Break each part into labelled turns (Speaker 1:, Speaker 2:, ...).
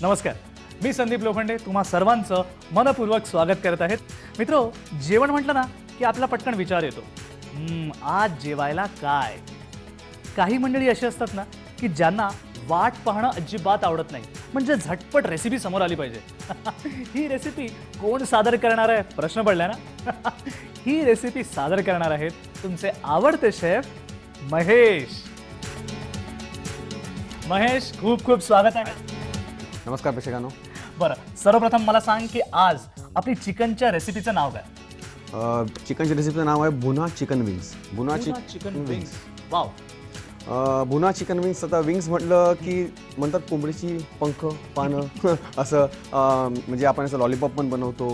Speaker 1: नमस्कार, मी संदीप लोखंडे तुम्हा सर्वांचं मनपूर्वक स्वागत करत आहेत. मित्रो, जेवण म्हटलं ना की आपला पटकन विचार येतो, आज जेवायला काय. काही मंडळी अशी असतात ना की ज्यांना वाट पाहणं अजिबात आवडत नाही, म्हणजे झटपट रेसिपी समोर आली पाहिजे. ही रेसिपी कोण सादर करणार आहे प्रश्न पडला ना. ही रेसिपी सादर करणार आहेत तुमचे आवडते शेफ महेश. महेश, खूप खूप स्वागत आहे.
Speaker 2: नमस्कार प्रेक्षकांनो.
Speaker 1: बरं, सर्वप्रथम मला सांग की आज आपली चिकनच्या रेसिपीचं नाव काय.
Speaker 2: चिकनच्या रेसिपीचं नाव आहे भुना चिकन विंग्स.
Speaker 1: भुना चिकन विंग्स. वाव.
Speaker 2: भुना चिकन विंग्स. आता विंग्स म्हटलं की म्हणतात कोंबडीची पंख पानं असं, म्हणजे आपण असं लॉलीपॉप पण बनवतो.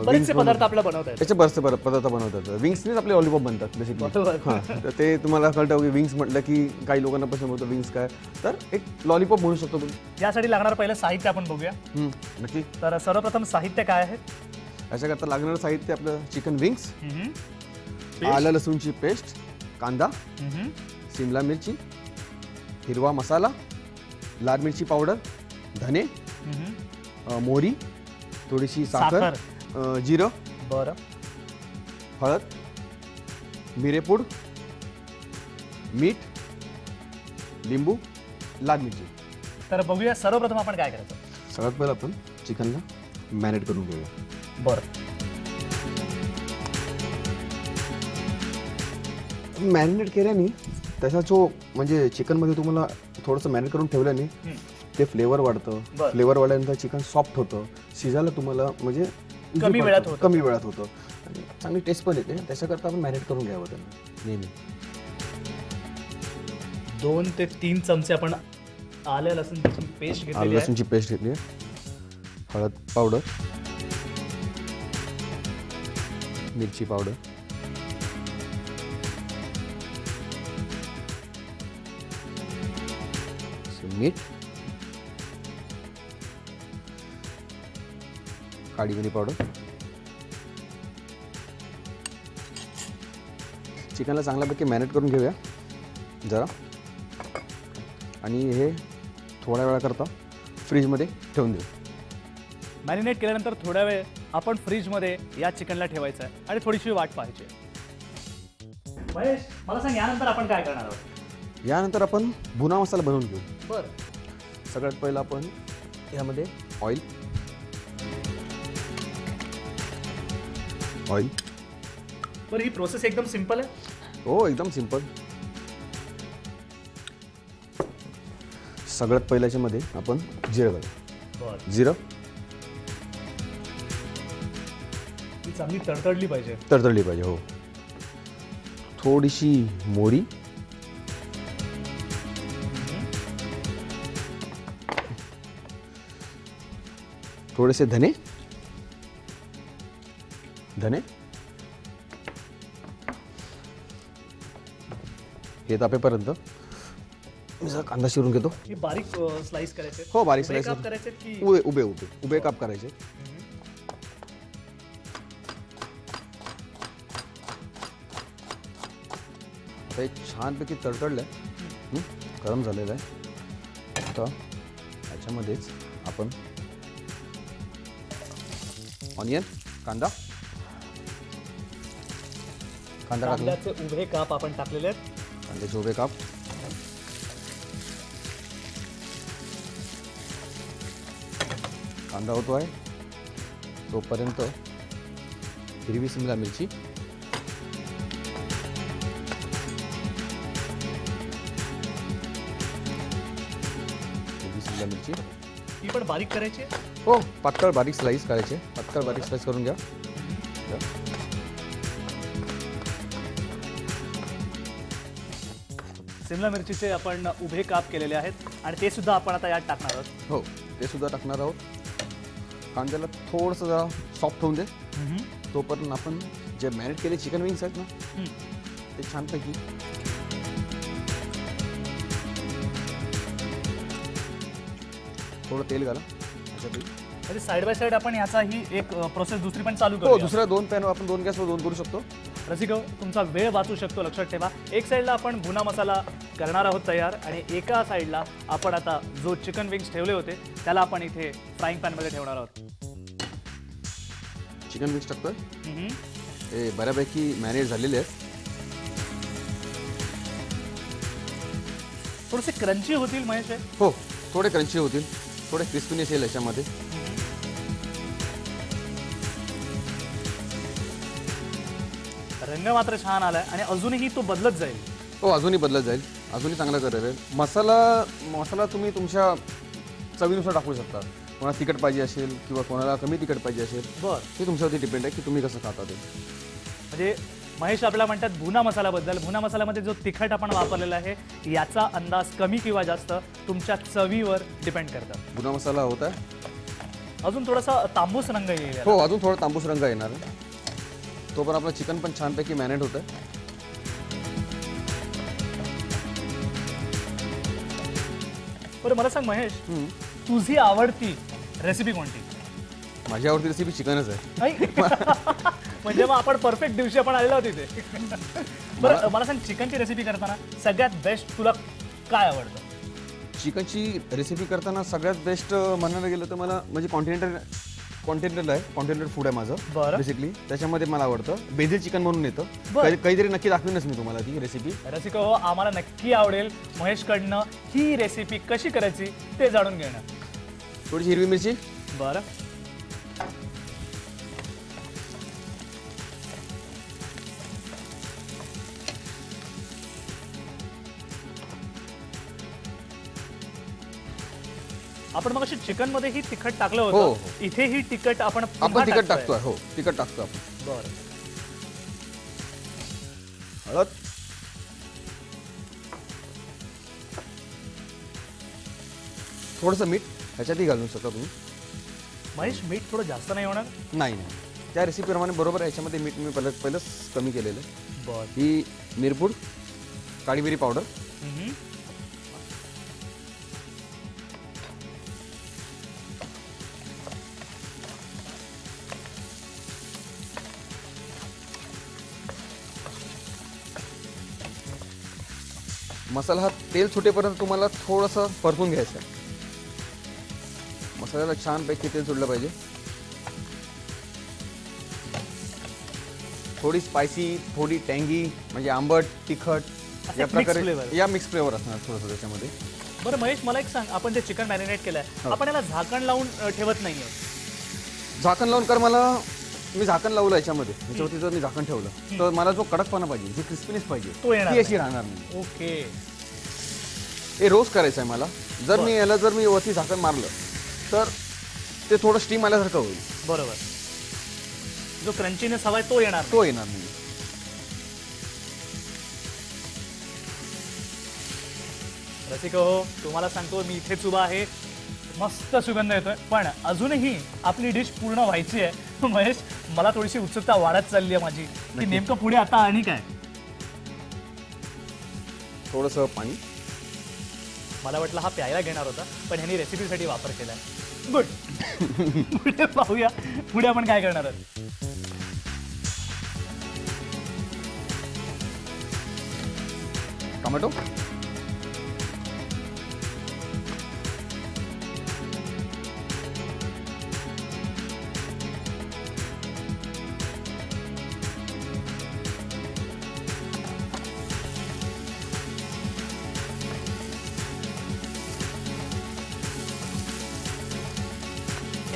Speaker 1: बरेचसे पदार्थ आपल्याला बनवता येतात.
Speaker 2: त्याचे बरेचसे पदार्थ बनवतात. विंग्सनेच आपले लॉलीपॉप बनतात बेसिकली. हां, तर ते तुम्हाला कळतं की विंग्स म्हटलं की काही लोकांना प्रश्न होतो विंग्स काय, तर एक लॉलीपॉप म्हणू शकतो.
Speaker 1: यासाठी लागणार पहिलं साहित्य आपण बघूया.
Speaker 2: नक्की.
Speaker 1: तर सर्वप्रथम साहित्य काय आहे.
Speaker 2: याच्याकरता लागणारं साहित्य आपलं चिकन विंग्स, आलं लसूणची पेस्ट, कांदा, शिमला मिरची, हिरवा मसाला, लाल मिरची पावडर, धने, मोहरी, थोडीशी साखर, जिरं,
Speaker 1: बरं,
Speaker 2: हळद, मिरेपूड, मीठ, लिंबू, लाल मिरची.
Speaker 1: तर बघूया सर्वप्रथम आपण काय करायचं.
Speaker 2: सगळ्यात पहिलं आपण चिकनला मॅरिनेट करून घेऊया.
Speaker 1: बरं.
Speaker 2: मॅरिनेट केल्याने त्याचा जो म्हणजे चिकनमध्ये तुम्हाला थोडंसं मॅरिनेट करून ठेवल्याने ते फ्लेवर वाढतं. फ्लेवर वाढल्यानंतर चिकन सॉफ्ट होतं, शिजायला तुम्हाला म्हणजे
Speaker 1: कमी वेळात
Speaker 2: होतं आणि चांगली टेस्ट पण येते. त्याच्याकरता आपण मॅरिनेट करून घ्यावं त्यांना नेहमी.
Speaker 1: 2 ते 3 चमचे आपण आलं लसूणची पेस्ट घेतली.
Speaker 2: आलं लसूणची पेस्ट घेतली आहे, हळद पावडर, मिरची पावडर, मीठ, काळी मिरी पावडर. चिकनला चांगल्यापैकी मॅरिनेट करून घेऊया जरा, आणि हे थोड्या वेळाकरता फ्रीजमध्ये ठेवून देऊ.
Speaker 1: मॅरिनेट केल्यानंतर थोड्या वेळ आपण फ्रीजमध्ये या चिकनला ठेवायचं आहे आणि थोडीशी वाट पाहायची. महेश, मला सांग यानंतर आपण काय करणार आहोत.
Speaker 2: यानंतर आपण भुना मसाला बनवून घेऊ.
Speaker 1: बरं.
Speaker 2: सगळ्यात पहिलं आपण यामध्ये ऑइल.
Speaker 1: बरं, ही प्रोसेस एकदम सिंपल आहे.
Speaker 2: हो, एकदम सिंपल. सगळ्यात पहिल्या याच्यामध्ये आपण जिरं घालू.
Speaker 1: बरं.
Speaker 2: जिरं
Speaker 1: ती चांगली तडतडली पाहिजे.
Speaker 2: तडतडली पाहिजे. हो. थोडीशी मोहरी, थोडेसे धने, हे तापेपर्यंत मी जरा कांदा शिरून घेतो.
Speaker 1: ही बारीक स्लाइस करायचे.
Speaker 2: हो, बारीक स्लाइस
Speaker 1: करायचे की
Speaker 2: उभे काप करायचे. आता एक छानपैकी तडतडलंय, गरम झालेलं आहे. आता याच्यामध्येच आपण ऑनियन, कांद्याचे
Speaker 1: उभे काप आपण टाकलेले आहेत.
Speaker 2: कांद्याचे उभे काप, कांदा होतो आहे तोपर्यंत हिरवी शिमला मिरची,
Speaker 1: ही पण बारीक करायची.
Speaker 2: हो, पातळ बारीक स्लाइस करायचे. पातळ बारीक स्लाइस करून घ्या.
Speaker 1: शिमला मिरचीचे आपण उभे काप केलेले आहेत आणि ते सुद्धा आपण आता यात टाकणार आहोत.
Speaker 2: हो, ते सुद्धा टाकणार आहोत. कांद्याला थोडंसं जरा सॉफ्ट होऊन दे. तोपर्यंत आपण जे मॅरिनेट केले चिकन विंग्स आहेत ना, ते छानपैकी थोडं तेल घाला.
Speaker 1: साइड बाय साइड आपण याचा ही एक प्रोसेस दुसरी पण चालू करू.
Speaker 2: हो, दुसऱ्या 2 पॅन आपण 2 गॅसवर 2 करू शकतो.
Speaker 1: रसिको, तुमचा वेळ वाचू शकतो, लक्षात ठेवा. एक साईडला आपण भुना मसाला करणार आहोत तयार आणि एका साईडला आपण आता जो चिकन विंग्स ठेवले होते त्याला आपण इथे फ्राईंग पॅनमध्ये ठेवणार आहोत.
Speaker 2: चिकन मिक्स टाकतोय.
Speaker 1: हम्म.
Speaker 2: हे बऱ्यापैकी मॅरिनेट झालेले आहेत.
Speaker 1: थोडेसे क्रंची होतील महेश हे.
Speaker 2: हो, थोडे क्रंची होतील, थोडे क्रिस्पीनेस येईल याच्यामध्ये.
Speaker 1: रंग मात्र छान आलाय आणि अजूनही तो बदलत जाईल.
Speaker 2: हो, अजूनही बदलत जाईल, अजूनही चांगला कलर आहे. मसाला तुम्ही तुमच्या चवीनुसार टाकू शकता. कोणाला तिखट पाहिजे असेल किंवा कोणाला कमी तिखट पाहिजे असेल,
Speaker 1: बर,
Speaker 2: ते तुमच्यावरती डिपेंड आहे की तुम्ही कसं खाता ते.
Speaker 1: म्हणजे महेश आपल्याला म्हणतात भुना मसाल्याबद्दल. भुना मसाल्यामध्ये जो तिखट आपण वापरलेला आहे याचा अंदाज कमी किंवा जास्त तुमच्या चवीवर डिपेंड करतं.
Speaker 2: भुना मसाला होत आहे.
Speaker 1: अजून थोडासा तांबूस रंग येईल याला.
Speaker 2: हो, अजून थोडा तांबूस रंग येणार आहे. तो पण आपलं चिकन पण छानपैकी मॅरिनेट होतं.
Speaker 1: बरं मला सांग महेश, तुझी आवडती रेसिपी कोणती?
Speaker 2: माझी आवडती रेसिपी चिकनच आहे.
Speaker 1: नाही? म्हणजे मग आपण परफेक्ट दिवशी आपण आलेलो आहोत इथे. बरं मला सांग, चिकनची रेसिपी करताना सगळ्यात बेस्ट तुला काय आवडतं?
Speaker 2: चिकनची रेसिपी करताना सगळ्यात बेस्ट म्हणायला गेलं तर मला म्हणजे कॉन्टिनेंटल फूड आहे माझं
Speaker 1: बरं.
Speaker 2: बेसिकली. त्याच्यामध्ये मला आवडतं बेझिल चिकन म्हणून येतं.
Speaker 1: बरं.
Speaker 2: काहीतरी नक्की दाखवीनच मी तुम्हाला ती रेसिपी.
Speaker 1: रसिको हो, आम्हाला नक्की आवडेल महेशकडनं ही रेसिपी कशी करायची ते जाणून घेणं.
Speaker 2: थोडीशी हिरवी मिरची.
Speaker 1: बरं. आपण मग चिकन मध्ये ही तिखट टाकलं
Speaker 2: हो,
Speaker 1: होतं.
Speaker 2: हो.
Speaker 1: इथे ही तिखट आपण
Speaker 2: तिखट टाकतोय. हो, तिखट टाकतो आपण.
Speaker 1: बरं.
Speaker 2: हळद. थोडंसं मीठ ह्याच्यातही घालून शकता तुम्ही.
Speaker 1: महेश, मीठ थोडं जास्त नाही होणार?
Speaker 2: नाही नाही, त्या रेसिपीप्रमाणे बरोबर आहे. ह्याच्यामध्ये मीठ मी पहिलंच कमी केलेलं आहे.
Speaker 1: बरं.
Speaker 2: ही मिरपूड, काळी मिरी पावडर, मसाला हा तेल सुटेपर्यंत तुम्हाला थोडंसं परतून घ्यायचं आहे. मसाल्याला छानपैकी तेल सुटलं पाहिजे. थोडी स्पायसी, थोडी टँगी, म्हणजे आंबट तिखट या प्रकारे या मिक्स फ्लेवर असणार थोडंसं त्याच्यामध्ये.
Speaker 1: बरं महेश, मला एक सांग, आपण जे चिकन मॅरिनेट केलंय आपण याला झाकण लावून ठेवत नाहीये.
Speaker 2: झाकण लावून कर मी झाकण लावलं याच्यामध्ये. याच्यावरती जर मी झाकण ठेवलं तर मला जो कडकपणा पाहिजे, जी क्रिस्पीनेस पाहिजे
Speaker 1: तो येणार
Speaker 2: ती अशी राहणार नाही.
Speaker 1: ओके.
Speaker 2: हे रोस्ट करायचं आहे मला. जर मी वरती झाकण मारलं तर ते थोडं स्टीम आल्यासारखं होईल.
Speaker 1: बरोबर. जो क्रंचीनेस हवाय तो येणार नाही.
Speaker 2: तो येणार नाही.
Speaker 1: रसिको हो, तुम्हाला सांगतो मी इथेच उभा आहे. मस्त सुगंध येतोय, पण अजूनही आपली डिश पूर्ण व्हायची आहे. महेश, मला थोडीशी उत्सुकता वाढत चालली आहे माझी की नेमकं पुढे आता आणि काय.
Speaker 2: थोडंसं पाणी.
Speaker 1: मला वाटलं हा प्यायला घेणार होता, पण ह्यांनी रेसिपीसाठी वापर केलाय. गुड. पुढे पाहूया, पुढे आपण काय करणार आहोत.
Speaker 2: टोमॅटो.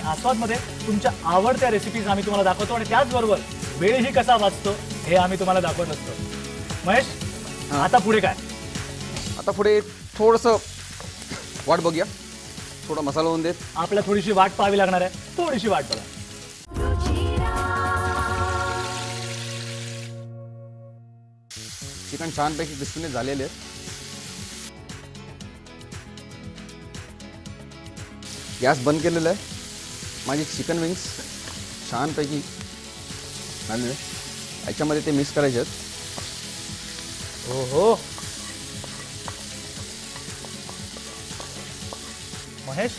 Speaker 1: आस्वादमध्ये तुमच्या आवडत्या रेसिपीज आम्ही तुम्हाला दाखवतो आणि त्याचबरोबर वेळही कसा वाचतो हे आम्ही तुम्हाला दाखवत असतो. महेश, आता पुढे काय?
Speaker 2: आता पुढे थोडंसं वाट बघूया. थोडा मसाला होऊन देत.
Speaker 1: आपल्याला थोडीशी वाट पाहावी लागणार आहे. थोडीशी वाट बघा.
Speaker 2: चिकन छानपैकी क्रिस्पीनेस झालेले आहेत. गॅस बंद केलेला आहे. माझे चिकन विंग्स छानपैकी झालेले. याच्यामध्ये ते मिक्स करायचे आहेत.
Speaker 1: हो महेश,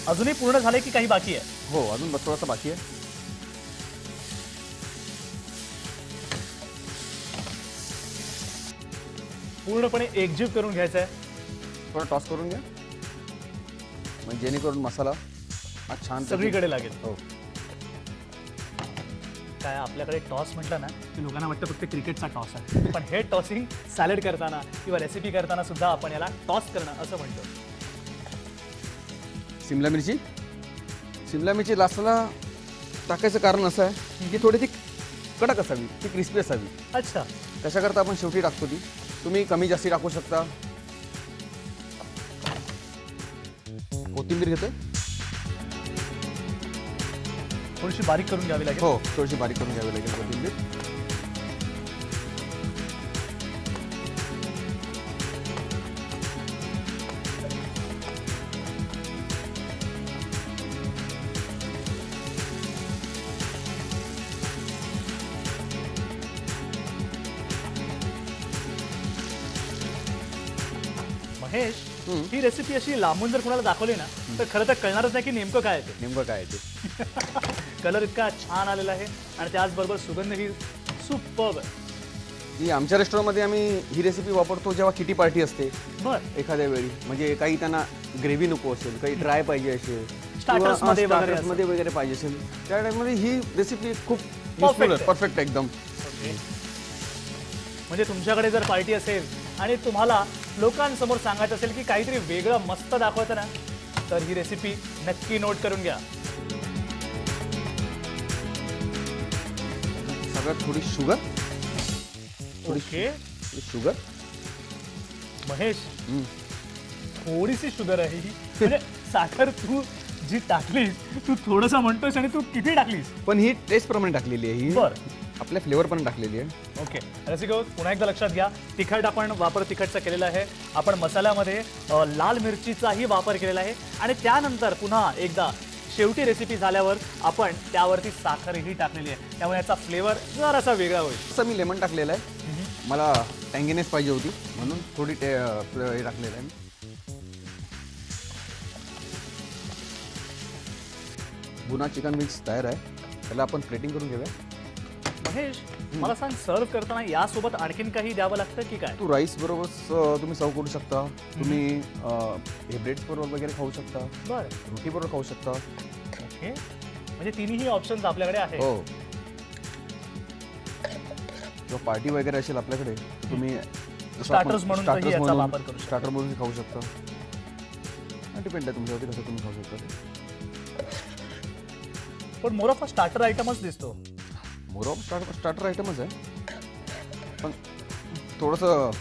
Speaker 1: अजूनही पूर्ण झाले की काही बाकी आहे?
Speaker 2: हो, अजून थोडासा बाकी आहे.
Speaker 1: पूर्णपणे एकजीव करून घ्यायचा आहे.
Speaker 2: थोडं टॉस करून घ्या म्हणजे जेणेकरून मसाला हा छान
Speaker 1: सगळीकडे लागेल.
Speaker 2: हो.
Speaker 1: काय आपल्याकडे टॉस म्हटलं ना की लोकांना वाटतं फक्त क्रिकेटचा टॉस आहे, पण हे टॉसिंग सॅलड करताना किंवा रेसिपी करताना सुद्धा आपण याला टॉस करणं असं म्हणतो.
Speaker 2: शिमला मिरची लास्टला टाकायचं कारण असं आहे की थोडी ती कडक असावी, ती क्रिस्पी असावी.
Speaker 1: अच्छा,
Speaker 2: त्याच्याकरता आपण शेवटी टाकतो ती. तुम्ही कमी जास्ती टाकू शकता. कोथिंबीर घेतोय,
Speaker 1: थोडीशी बारीक करून घ्यावी लागेल.
Speaker 2: हो थोडीशी बारीक करून घ्यावी लागेल कोथिंबीर.
Speaker 1: महेश, ही रेसिपी अशी लांबून जर कोणाला दाखवली ना तर खरं तर कळणारच नाही की नेमकं काय आहे ते.
Speaker 2: नेमकं काय आहे ते.
Speaker 1: कलर इतका छान आलेला आहे आणि त्याचबरोबर सुगंध ही सुपर्ब आहे.
Speaker 2: ही आमच्या रेस्टॉरंटमध्ये आम्ही ही रेसिपी वापरतो जेव्हा किटी पार्टी असते
Speaker 1: बरं,
Speaker 2: एखाद्या वेळी. म्हणजे काही त्यांना ग्रेव्ही नको असेल, काही ड्राय पाहिजे असेल,
Speaker 1: Starters मध्ये वगैरे
Speaker 2: स्टार्टर्स मध्ये वगैरे पाहिजे असेल, त्या टाइममध्ये ही रेसिपी खूप
Speaker 1: Perfect आहे.
Speaker 2: परफेक्ट एकदम.
Speaker 1: ओके. म्हणजे तुमच्याकडे जर पार्टी असेल आणि तुम्हाला लोकांसमोर सांगायचं असेल की काहीतरी वेगळं मस्त दाखवायचं ना तर ही रेसिपी नक्की नोट करून घ्या.
Speaker 2: सगळ्यात थोडी शुगर,
Speaker 1: ओके
Speaker 2: शुगर.
Speaker 1: महेश, थोडीशी शुगर आहे ही. म्हणजे साखर तू जी टाकलीस, तू थोडंसं म्हणतोस आणि तू किती टाकलीस?
Speaker 2: पण ही टेस्ट प्रमाणे टाकलेली आहे, ही
Speaker 1: बरं,
Speaker 2: आपल्या फ्लेवर पण टाकलेली आहे.
Speaker 1: ओके. रसिको, पुन्हा एकदा लक्षात घ्या, तिखट आपण वापर तिखटचा केलेला आहे. आपण मसाल्यामध्ये लाल मिरचीचाही वापर केलेला आहे आणि त्यानंतर पुन्हा एकदा शेवटी रेसिपी झाल्यावर आपण त्यावरती साखरही टाकलेली आहे. त्यामुळे याचा फ्लेवर जरासा वेगळा होईल.
Speaker 2: असं मी लेमन टाकलेलं आहे. मला टँगीनेस पाहिजे होती म्हणून थोडी हे टाकलेलं आहे. भुना चिकन मिक्स तयार आहे. त्याला आपण प्लेटिंग करून घेऊया.
Speaker 1: महेश, मला सांग, सर्व करताना यासोबत आणखीन काही द्यावं लागतं की काय?
Speaker 2: तू राईस बरोबर तुम्ही सर्व करू शकता. तुम्ही हे ब्रेड्स बरोबर वगैरे खाऊ शकता,
Speaker 1: बरं,
Speaker 2: रोटी बरोबर खाऊ शकता.
Speaker 1: ओके. म्हणजे तिन्ही ऑप्शन्स आपल्याकडे आहेत.
Speaker 2: हो. किंवा पार्टी वगैरे असेल आपल्याकडे तर तुम्ही
Speaker 1: Starters म्हणून तरी याचा वापर करू शकता.
Speaker 2: स्टार्टर म्हणून खाऊ शकता. डिपेंड आहे तुमच्यावरती कसं तुम्ही खाऊ शकता.
Speaker 1: पण मोर ऑफ स्टार्टर आयटमच दिसतो.
Speaker 2: मोर ऑफ स्टार्टर आयटमच आहे, पण थोडंसं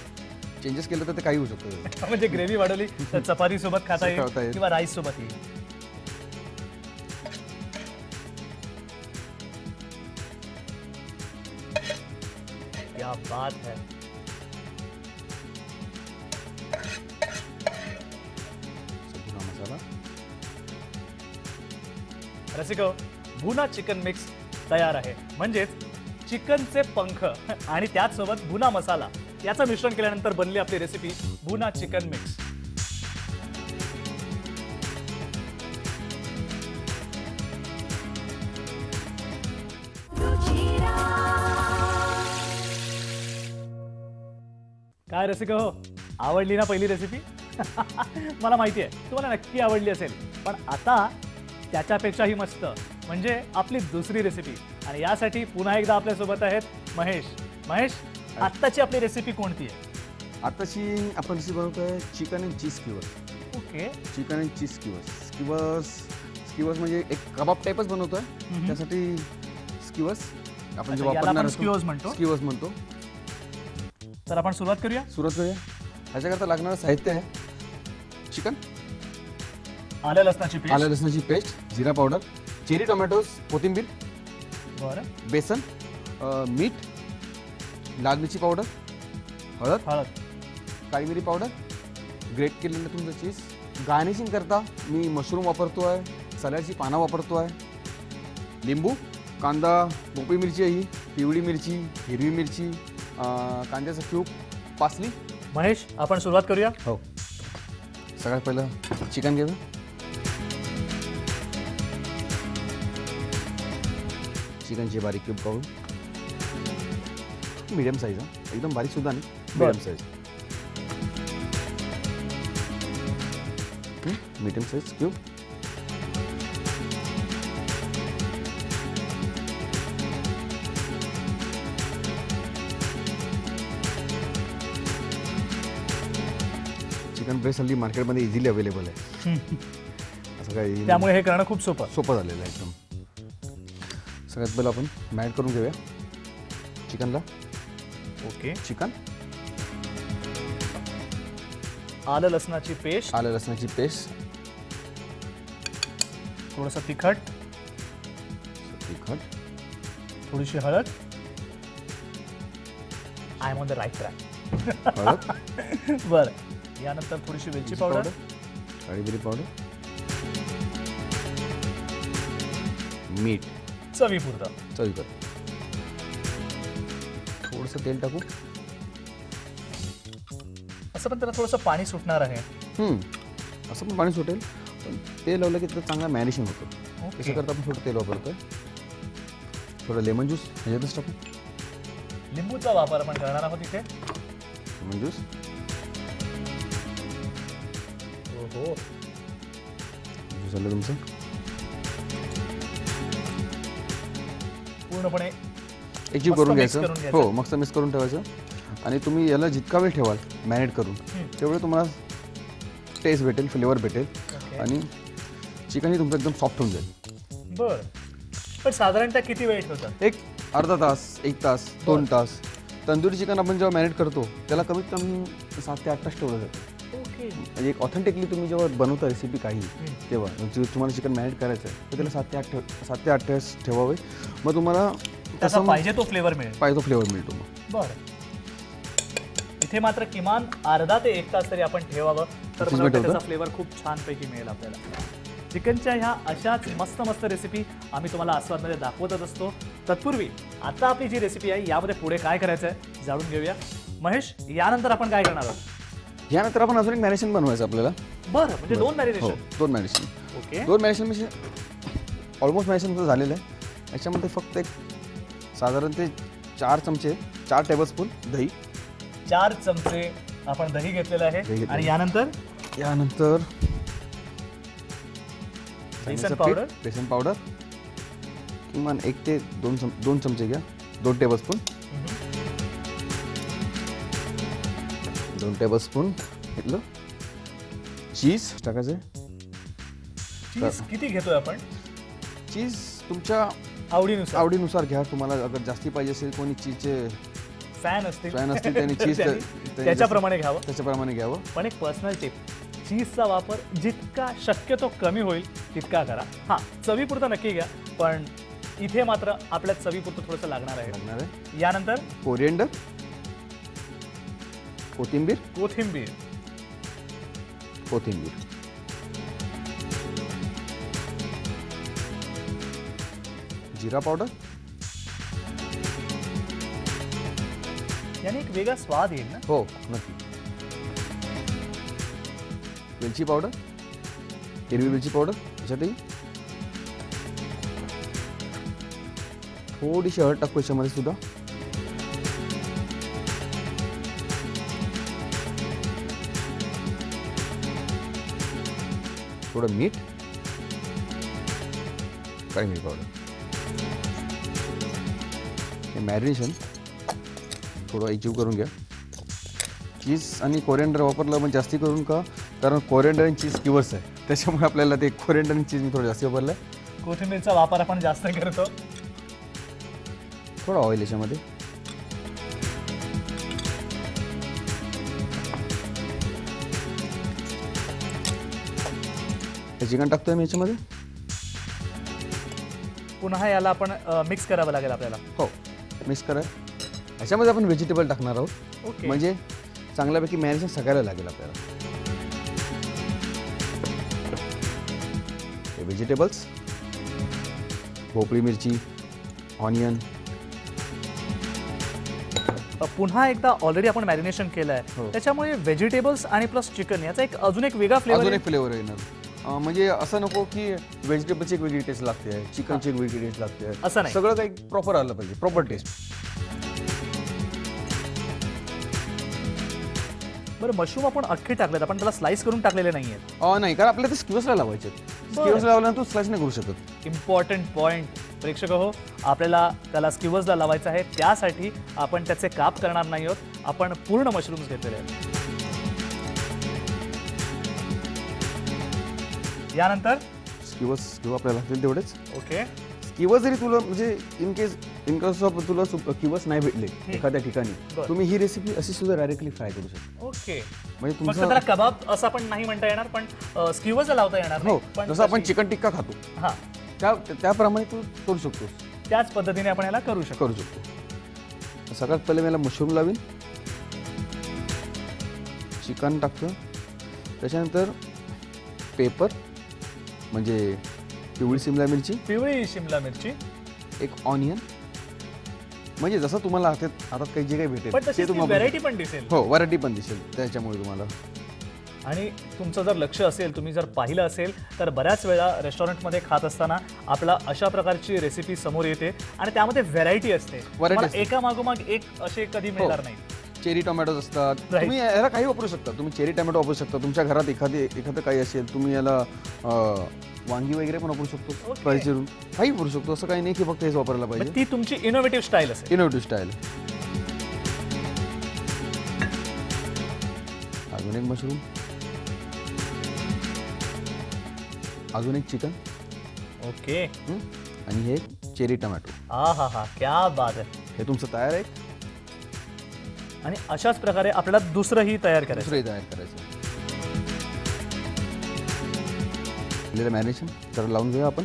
Speaker 2: चेंजेस केलं तर ते काही होऊ शकतं.
Speaker 1: म्हणजे ग्रेव्ही वाढवली तर चपाती सोबत खाता
Speaker 2: खाता
Speaker 1: येईल
Speaker 2: येईल.
Speaker 1: किंवा राईस सोबत येईल. क्या बात है.
Speaker 2: भुना मसाला.
Speaker 1: रसिको, भुना चिकन मिक्स तयार आहे. म्हणजेच चिकनचे पंख आणि त्याचसोबत भुना मसाला याचं मिश्रण केल्यानंतर बनली आपली रेसिपी भुना चिकन मिक्स. काय रसिको, आवडली ना पहिली रेसिपी? मला माहिती आहे तुम्हाला नक्की आवडली असेल. पण आता त्याच्यापेक्षाही मस्त म्हणजे आपली दुसरी रेसिपी. आणि यासाठी पुन्हा एकदा आपल्यासोबत आहेत महेश. महेश, आत्ताची आपली रेसिपी कोणती आहे?
Speaker 2: आताची आपण रेसिपी बनवतोय chicken and cheese skewers.
Speaker 1: Okay.
Speaker 2: Chicken and cheese skewers म्हणजे एक कबाब टाईपच बनवतोय. त्यासाठी स्किवर्स आपण जे वापरणार
Speaker 1: स्क्यूअर्स म्हणतो.
Speaker 2: स्किवर्स म्हणतो.
Speaker 1: तर आपण सुरुवात करूया.
Speaker 2: ह्याच्याकरता लागणारं साहित्य आहे चिकन,
Speaker 1: आलं लसणाची पेस्ट,
Speaker 2: आलं लसणाची पेस्ट, जिरा पावडर, चेरी टोमॅटोज, कोथिंबीर,
Speaker 1: बरं,
Speaker 2: बेसन, मीठ, लाल मिरची पावडर, हळद, काळी मिरी पावडर, ग्रेट केलेलं तुमचं चीज. गार्निशिंग करता मी मशरूम वापरतोय, सलाडची पानं वापरतोय, लिंबू, कांदा, भोपळी मिरची आहे ही, पिवळी मिरची, हिरवी मिरची, कांद्याचा क्यूब, पासली.
Speaker 1: महेश, आपण सुरुवात करूया.
Speaker 2: हो. सगळ्यात पहिलं चिकन घेऊया. चिकनचे बारीक क्यूब काढून, मीडियम साईज, एकदम बारीक सुद्धा नाही, medium size. Medium size cube. Chicken breast हल्ली मार्केटमध्ये इझिली अवेलेबल आहे. असं काही
Speaker 1: त्यामुळे हे करणं खूप
Speaker 2: सोपं झालेलं आहे एकदम. सगळ्यात पहिलं आपण मॅरिनेट करून घेऊया चिकनला.
Speaker 1: ओके.
Speaker 2: चिकन,
Speaker 1: आलं लसणाची पेस्ट,
Speaker 2: आलं लसणाची पेस्ट,
Speaker 1: थोडंसं तिखट,
Speaker 2: तिखट,
Speaker 1: थोडीशी हळद. I am on the right track.
Speaker 2: हळद.
Speaker 1: बरं. यानंतर थोडीशी वेलची पावडर,
Speaker 2: काळी मिरी पावडर, मीठ
Speaker 1: चवीपुरतं.
Speaker 2: चवीपुरतं. थोडंसं तेल टाकू.
Speaker 1: असं पण त्याला थोडंसं पाणी सुटणार आहे.
Speaker 2: असं पण पाणी सुटेल, पण तेल लावलं की त्याचं चांगलं मॅरिनेशन होतं.
Speaker 1: ओके.
Speaker 2: त्याच्याकरता आपण थोडं तेल वापरतोय. थोडं लेमन ज्यूस ह्याच्यातच टाकू.
Speaker 1: लिंबूचा वापर आपण करणार आहोत इथे.
Speaker 2: Lemon juice.
Speaker 1: ओहो.
Speaker 2: ज्यूस आलं तुमचं.
Speaker 1: पूर्णपणे
Speaker 2: एकजीव
Speaker 1: मस्त
Speaker 2: करून
Speaker 1: mix
Speaker 2: घ्यायचं.
Speaker 1: करून घ्यायचं.
Speaker 2: हो, मस्त मिक्स करून ठेवायचं. आणि तुम्ही याला जितका वेळ ठेवाल मॅरिनेट करून तेवढं तुम्हाला टेस्ट भेटेल, फ्लेवर भेटेल.
Speaker 1: ओके.
Speaker 2: आणि चिकनही तुमचं एकदम सॉफ्ट होऊन जाईल.
Speaker 1: बरं. पण साधारणतः किती वेळ ठेवतात?
Speaker 2: एक अर्धा तास, 1 तास, 2 तास. तंदुरी चिकन आपण जेव्हा मॅरिनेट करतो त्याला कमीत कमी 7 ते 8 तास ठेवलं जातं.
Speaker 1: ओके.
Speaker 2: म्हणजे एक ऑथेंटिकली तुम्ही जेव्हा बनवता रेसिपी काही तेव्हा म्हणजे तुम्हाला चिकन मॅरिनेट करायचं आहे तर त्याला 7 ते 8 तास ठेवावे. मग तुम्हाला
Speaker 1: त्याचा पाहिजे तो फ्लेवर मिळेल.
Speaker 2: पाहिजे तो फ्लेवर मिळतो. मग
Speaker 1: बरं. इथे मात्र किमान अर्धा ते 1 तास तरी आपण ठेवावं तर
Speaker 2: नक्कीच
Speaker 1: मला वाटतं
Speaker 2: भेटवतं.
Speaker 1: त्याचा फ्लेवर खूप छानपैकी मिळेल आपल्याला. चिकनच्या ह्या अशाच मस्त मस्त रेसिपी आम्ही तुम्हाला आस्वादमध्ये दाखवतच असतो. तत्पूर्वी आता आपली जी रेसिपी आहे यामध्ये पुढे काय करायचं आहे जाणून घेऊया. महेश, यानंतर आपण काय करणार आहोत?
Speaker 2: यानंतर आपण अजून एक मॅरिनेशन बनवायचं आपल्याला.
Speaker 1: बरं, म्हणजे 2
Speaker 2: हो,
Speaker 1: मॅरिनेशन.
Speaker 2: 2 मॅरिनेशन.
Speaker 1: ओके.
Speaker 2: 2 मॅरिनेशन म्हणजे ऑलमोस्ट मॅरिनेशन झालेलं आहे. याच्यामध्ये फक्त एक साधारण ते 4 चमचे, 4 टेबलस्पून दही.
Speaker 1: 4 चमचे आपण दही घेतलेलं आहे.
Speaker 2: दही घेतलेलं.
Speaker 1: आणि यानंतर बेसन पावडर.
Speaker 2: बेसन पावडर किमान 1 ते 2 चमचे घ्या. 2 टेबलस्पून. 2 टेबलस्पून घेतलं. चीज टाकायचं.
Speaker 1: चीज किती घेतोय आपण?
Speaker 2: चीज तुमच्या आवडीनुसार घ्या. तुम्हाला अगर जास्ती पाहिजे असेल, कोणी चीजचे
Speaker 1: फॅन असतील
Speaker 2: त्यांनी चीज
Speaker 1: त्याच्याप्रमाणे घ्यावं.
Speaker 2: त्याच्याप्रमाणे घ्यावं.
Speaker 1: पण एक पर्सनल टिप, चीजचा वापर जितका शक्यतो कमी होईल तितका करा. हां, चवीपुरतं नक्की घ्या, पण इथे मात्र आपल्या चवीपुरतं थोडंसं लागणार आहे. यानंतर
Speaker 2: कोरिएंडर, कोथिंबीर, जिरा पावडर.
Speaker 1: याने एक वेगळा स्वाद येईल ना.
Speaker 2: हो, नक्की. वेलची पावडर, हिरवी वेलची पावडर याच्यातही. थोडीशी हळद टाकू याच्यामध्ये सुद्धा. थोडं मीठ, काळी मिरी पावडर. हे मॅरिनेशन थोडं एकजीव करून घ्या. चीज आणि कोरिएंडर वापरलं पण जास्ती करून का, कारण कोरिएंडर आणि चीज किवर्स आहे, त्याच्यामुळे आपल्याला ते कोरिएंडर आणि चीज मी थोडं जास्त वापरलं आहे.
Speaker 1: कोथिंबीरचा वापर आपण जास्त करतो.
Speaker 2: थोडं ऑइल याच्यामध्ये. हे चिकन टाकतोय मी याच्यामध्ये.
Speaker 1: पुन्हा याला आपण मिक्स करावं लागेल आपल्याला.
Speaker 2: हो, मिक्स करा. ह्याच्यामध्ये आपण व्हेजिटेबल टाकणार आहोत.
Speaker 1: ओके.
Speaker 2: म्हणजे चांगल्यापैकी मॅरिनेशन सगळ्याला लागेल आपल्याला. हे व्हेजिटेबल्स, भोपळी मिरची, ऑनियन.
Speaker 1: पुन्हा एकदा ऑलरेडी आपण मॅरिनेशन केलं आहे,
Speaker 2: हो.
Speaker 1: त्याच्यामुळे व्हेजिटेबल्स आणि प्लस चिकन याचा एक अजून एक वेगळा फ्लेवर.
Speaker 2: अजून एक फ्लेवर येणार. म्हणजे असं नको की व्हेजिटेबलची एक वेगळी टेस्ट लागते, चिकनची एक वेगळी टेस्ट लागते.
Speaker 1: असं नाही.
Speaker 2: सगळं काही प्रॉपर आलं पाहिजे, प्रॉपर टेस्ट.
Speaker 1: बरं, मशरूम आपण अख्खे टाकलेत, आपण त्याला स्लाइस करून टाकलेले नाहीयेत.
Speaker 2: नाही, कारण आपल्याला ते स्क्यूअर्सला लावायचे. स्क्यूअर्सला लावल्यानंतर तू स्लाइस नाही करू शकत.
Speaker 1: इम्पॉर्टंट पॉइंट प्रेक्षक हो, आपल्याला त्याला स्क्यूवर्सला लावायचं आहे. त्यासाठी आपण त्याचे काप करणार नाही आहोत, आपण पूर्ण मशरूम्स घेतलेले आहेत. यानंतर
Speaker 2: स्क्यूअर्स घेऊ आपल्याला लागतील तेवढेच.
Speaker 1: ओके,
Speaker 2: स्क्यूअर्स जरी तुला म्हणजे इन केस ऑफ तुला स्क्यूअर्स नाही भेटले एखाद्या ठिकाणी,
Speaker 1: बरं.
Speaker 2: तुम्ही ही रेसिपी अशी सुद्धा डायरेक्टली फ्राय करू शकता.
Speaker 1: ओके.
Speaker 2: म्हणजे
Speaker 1: फक्त
Speaker 2: तुमचं
Speaker 1: त्याला कबाब असं पण नाही म्हणता येणार, पण स्क्यूवर्सला लावता येणार
Speaker 2: हो,
Speaker 1: नाही. पण
Speaker 2: जसं आपण
Speaker 1: तशी-
Speaker 2: चिकन टिक्का खातो
Speaker 1: हा,
Speaker 2: त्याप्रमाणे तू करू शकतोस.
Speaker 1: त्याच पद्धतीने आपण याला करू शकतो.
Speaker 2: करू शकतो. सगळ्यात पहिले मला मशरूम लावीन, चिकन टाकतो, त्याच्यानंतर पेपर म्हणजे पिवळी शिमला मिरची,
Speaker 1: पिवळी शिमला मिरची,
Speaker 2: एक ऑनियन, म्हणजे जसं तुम्हाला हातात काही जे काही भेटेल
Speaker 1: पण तशी
Speaker 2: तुम्हाला
Speaker 1: व्हेरायटी पण दिसेल.
Speaker 2: हो, व्हरायटी पण दिसेल त्याच्यामुळे तुम्हाला.
Speaker 1: आणि तुमचं जर लक्ष असेल, तुम्ही जर पाहिलं असेल, तर बऱ्याच वेळा रेस्टॉरंटमध्ये खात असताना आपला अशा प्रकारची रेसिपी समोर येते आणि त्यामध्ये व्हेरायटी असते. तुम्हाला
Speaker 2: असते.
Speaker 1: एका मागोमाग एक असे कधी मिळणार नाही.
Speaker 2: चेरी टोमॅटोज असतात.
Speaker 1: Right.
Speaker 2: तुम्ही याला काही वापरू शकता. तुम्ही चेरी टोमॅटो वापरू शकता. तुमच्या घरात एखादं काही असेल, तुम्ही याला वांगी वगैरे पण वापरू शकतो.
Speaker 1: Okay.
Speaker 2: फ्राय चिरून काही वापरू शकतो. असं काही नाही की फक्त हेच वापरायला
Speaker 1: मग
Speaker 2: पाहिजे.
Speaker 1: ती तुमची इनोव्हेटिव्ह स्टाईल असेल.
Speaker 2: Innovative style. अजून एक मशरूम, अजून एक चिकन,
Speaker 1: ओके.
Speaker 2: आणि हे चेरी टोमॅटो.
Speaker 1: हा हा हा, क्या बात आहे.
Speaker 2: हे तुमचं तयार आहे.
Speaker 1: आणि अशाच प्रकारे आपल्याला दुसरंही तयार करायचं.
Speaker 2: दुसरंही तयार करायचं. मॅरिनेशन जरा लावून घेऊया आपण.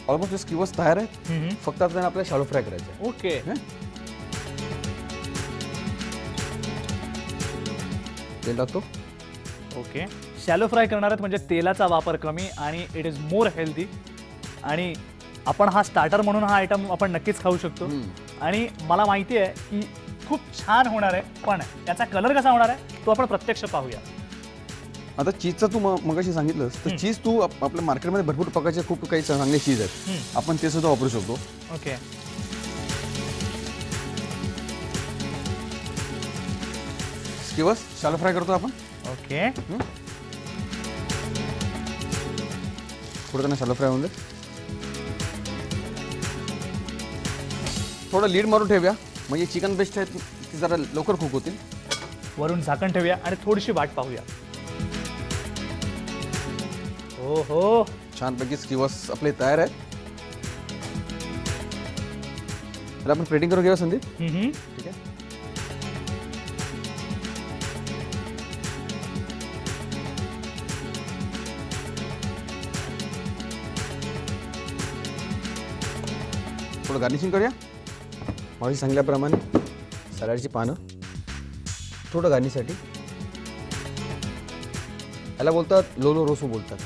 Speaker 2: ऑलमोस्ट स्क्यूअर्स तयार आहे. फक्त आता आपल्याला शॅलो फ्राय करायचं आहे.
Speaker 1: ओके.
Speaker 2: तेल टाकतो.
Speaker 1: ओके, शॅलो फ्राय करणार आहेत म्हणजे तेलाचा वापर कमी आणि इट इज मोर हेल्दी. आणि आपण हा स्टार्टर म्हणून हा आयटम आपण नक्कीच खाऊ शकतो. आणि मला माहिती आहे की खूप छान होणार आहे, पण त्याचा कलर कसा होणार आहे तो आपण प्रत्यक्ष पाहूया.
Speaker 2: आता चीजचा तू मगाशी सांगितलंस तर चीज तू आपल्या मार्केटमध्ये भरपूर प्रकारचे खूप काही चांगले चीज आहेत. आपण ते सुद्धा वापरू शकतो.
Speaker 1: ओके.
Speaker 2: स्क्यूअर्स शॅलो फ्राय करतो आपण.
Speaker 1: ओके.
Speaker 2: थोडं त्यांना शॅलो फ्राय होऊन दे. थोडं लीड मारून ठेवूया म्हणजे चिकन बेस्ट आहे ती जरा लवकर कुक होतील.
Speaker 1: वरून झाकण ठेवूया आणि थोडीशी वाट पाहूया. हो हो,
Speaker 2: छानपैकी स्क्यूअर्स आपले तयार आहेत. तर आपण प्लेटिंग करून घेऊया संदीप. ठीक आहे. थोडं गार्निशिंग करूया. मागे सांगितल्याप्रमाणे सलाडची पानं, थोडं गार्निशसाठी. याला बोलतात लोलो रोसो बोलतात.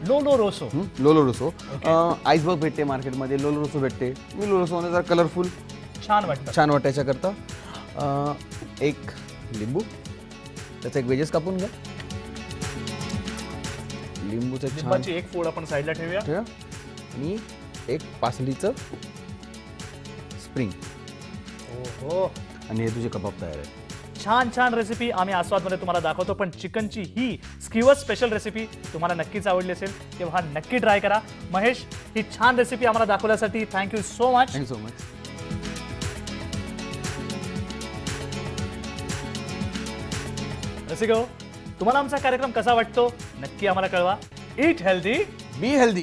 Speaker 1: लोलो रोसो.
Speaker 2: लोलो रोसो. आईसबर्ग भेटते मार्केटमध्ये, लोलो रोसो भेटते. मी लोलो रोसो जरा कलरफुल
Speaker 1: छान वाटतं.
Speaker 2: छान वाटायच्याकरता एक लिंबू, त्याचा एक वेजेस कापून घ्या. लिंबूचं छान
Speaker 1: लिंबाची एक फोड आपण साईडला ठेवूया.
Speaker 2: ठेवा. आणि एक पासलीचं स्प्रिंग.
Speaker 1: हो,
Speaker 2: आणि हे तुझे कबाब तयार आहे.
Speaker 1: छान छान रेसिपी आम्ही आस्वादमध्ये तुम्हाला दाखवतो. पण चिकनची ही स्क्यूअर्स स्पेशल रेसिपी तुम्हाला नक्कीच आवडली असेल तेव्हा नक्की ट्राय करा. महेश, ही छान रेसिपी आम्हाला दाखवल्यासाठी thank you so much.
Speaker 2: Thank you so much.
Speaker 1: रसिको, तुम्हाला आमचा कार्यक्रम कसा वाटतो नक्की आम्हाला कळवा. Eat healthy,
Speaker 2: be healthy.